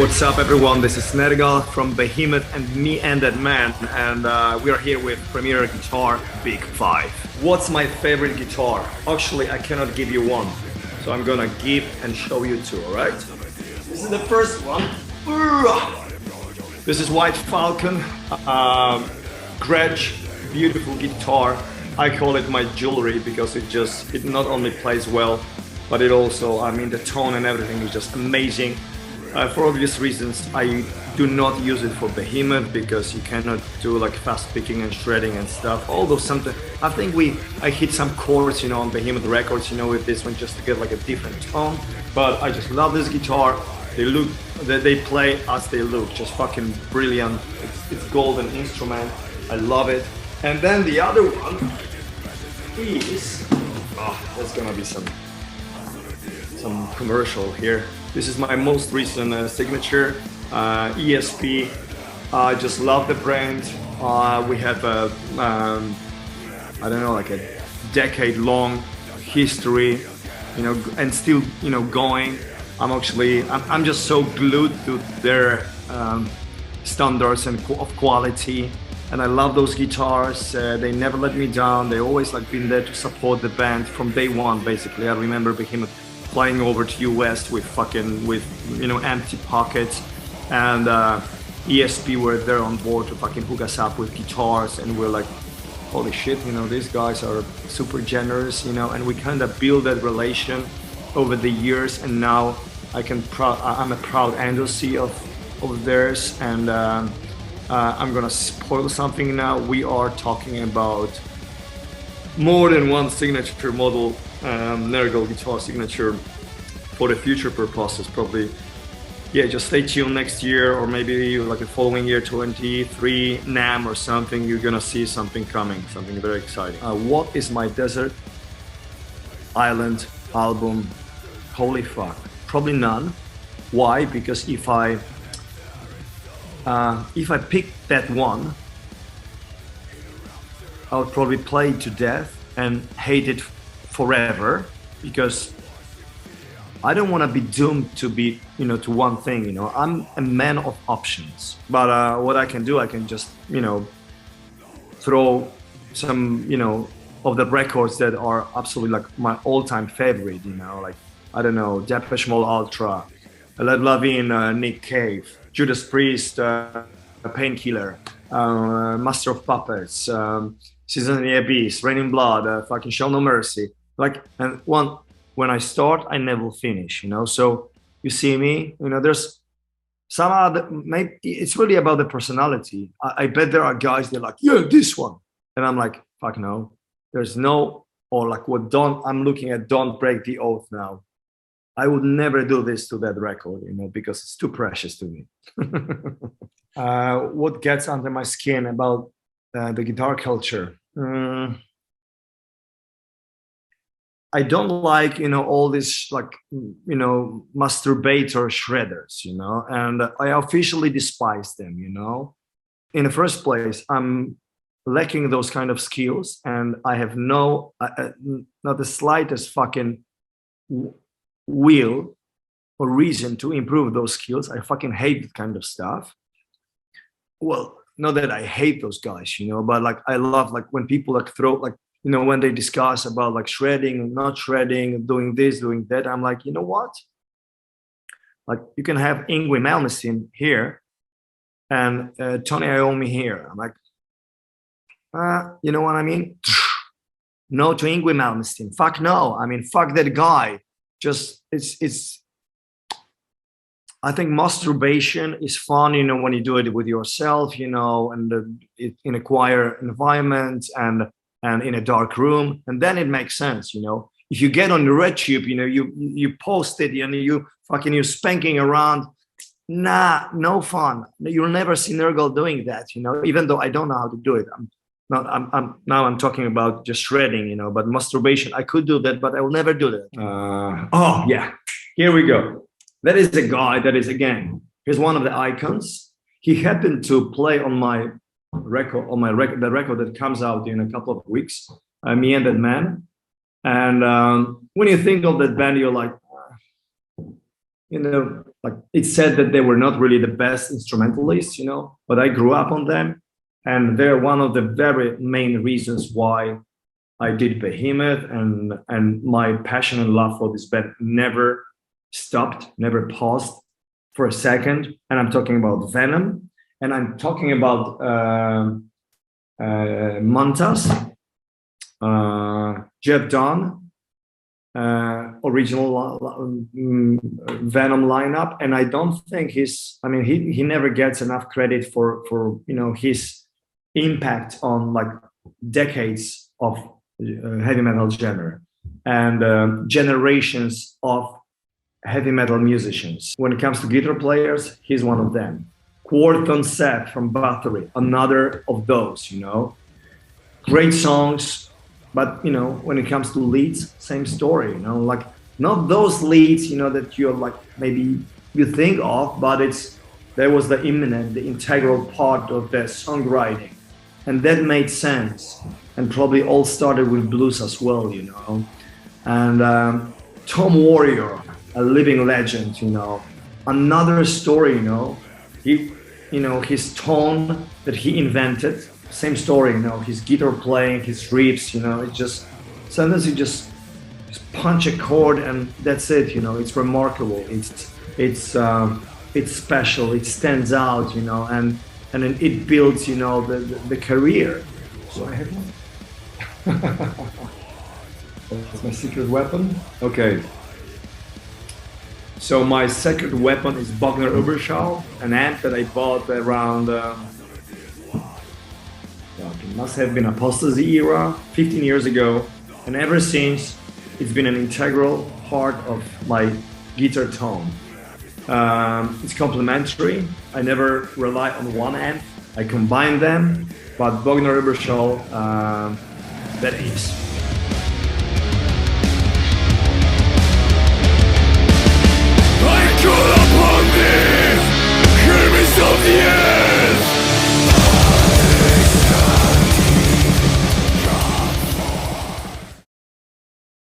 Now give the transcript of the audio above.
What's up, everyone? This is Nergal from Behemoth and Me and That Man, and we are here with Premier Guitar Big 5. What's my favorite guitar? Actually, I cannot give you one, so I'm gonna give and show you two, alright? This is the first one. This is White Falcon, Gretsch, beautiful guitar. I call it my jewelry because it not only plays well, but it also, I mean, the tone and everything is just amazing. For obvious reasons, I do not use it for Behemoth because you cannot do like fast picking and shredding and stuff. Although something, I think I hit some chords, you know, on Behemoth records, you know, with this one just to get like a different tone. But I just love this guitar. They play as they look, just fucking brilliant. It's golden instrument. I love it. And then the other one is, there's gonna be some commercial here. This is my most recent signature, ESP. I just love the brand. We have a, I don't know, like a decade-long history, you know, and still, you know, going. I'm just so glued to their standards and of quality, and I love those guitars. They never let me down. They always like been there to support the band from day one. Basically, I remember Behemoth flying over to US with you know, empty pockets, and ESP were there on board to fucking hook us up with guitars, and we're like, holy shit, you know, these guys are super generous, you know, and we kind of build that relation over the years, and now I'm a proud endorsee of theirs, and I'm gonna spoil something now. We are talking about more than one signature model, Nergal guitar signature for the future purposes, probably. Yeah, just stay tuned next year, or maybe like the following year, 23 NAMM or something. You're gonna see something coming, something very exciting. What is my desert island album? Holy fuck, probably none. Why? Because if I pick that one, I would probably play it to death and hate it forever, because I don't want to be doomed to be, you know, to one thing. You know, I'm a man of options. But what I can do, I can just, you know, throw some, you know, of the records that are absolutely like my all-time favorite. You know, like, I don't know, Depeche Mode Ultra, Led Levine, Nick Cave, Judas Priest, Painkiller, Master of Puppets, Season of the Abyss, Raining Blood, fucking Show No Mercy. Like, and when I start, I never finish, you know? So you see me, you know, there's some other, maybe it's really about the personality. I bet there are guys, they're like, yeah, this one. And I'm like, fuck no, there's no, or like I'm looking at Don't Break the Oath now. I would never do this to that record, you know, because it's too precious to me. What gets under my skin about the guitar culture? I don't like, you know, all this like, you know, masturbator shredders, you know, and I officially despise them, you know. In the first place, I'm lacking those kind of skills, and I have not the slightest fucking will or reason to improve those skills. I fucking hate that kind of stuff. Well, not that I hate those guys, you know, but like I love like when people like throw like, you know, when they discuss about like shredding, not shredding, doing this, doing that, I'm like, you know what? Like you can have Yngwie Malmsteen here and Tony Iommi here. I'm like, you know what I mean? No to Yngwie Malmsteen. Fuck no. I mean, fuck that guy. Just I think masturbation is fun, you know, when you do it with yourself, you know, and in a quiet environment and in a dark room, and then it makes sense, you know. If you get on the RedTube, you know, you post it, you know, you're spanking around. Nah, no fun. You'll never see Nergal doing that, you know, even though I don't know how to do it. Now I'm talking about just shredding, you know, but masturbation, I could do that, but I will never do that. Oh yeah, here we go. That is a guy that is, again, he's one of the icons. He happened to play on my record, the record that comes out in a couple of weeks, Me and That Man. And when you think of that band, you're like, like it's said that they were not really the best instrumentalists, but I grew up on them, and they're one of the very main reasons why I did Behemoth, and my passion and love for this band never stopped, never paused for a second. And I'm talking about Venom, and I'm talking about Montas, Jeff Dunn, original Venom lineup. And I don't think he never gets enough credit for his impact on like decades of heavy metal genre and generations of heavy metal musicians. When it comes to guitar players, he's one of them. Quarton Seth from Bathory, another of those, great songs, but when it comes to leads, same story, like not those leads, that you're like maybe you think of, but there was the integral part of the songwriting, and that made sense, and probably all started with blues as well, and Tom Warrior, a living legend, another story, his tone that he invented, same story, his guitar playing, his riffs, it just, sometimes you just punch a chord and that's it, it's remarkable, it's special, it stands out, and then it builds, the career. So I have one. That's my secret weapon. Okay. So my secret weapon is Bogner Uberschall, an amp that I bought around, it must have been Apostasy era, 15 years ago. And ever since, it's been an integral part of my guitar tone. It's complementary. I never rely on one amp. I combine them, but Bogner Uberschall, that is. I could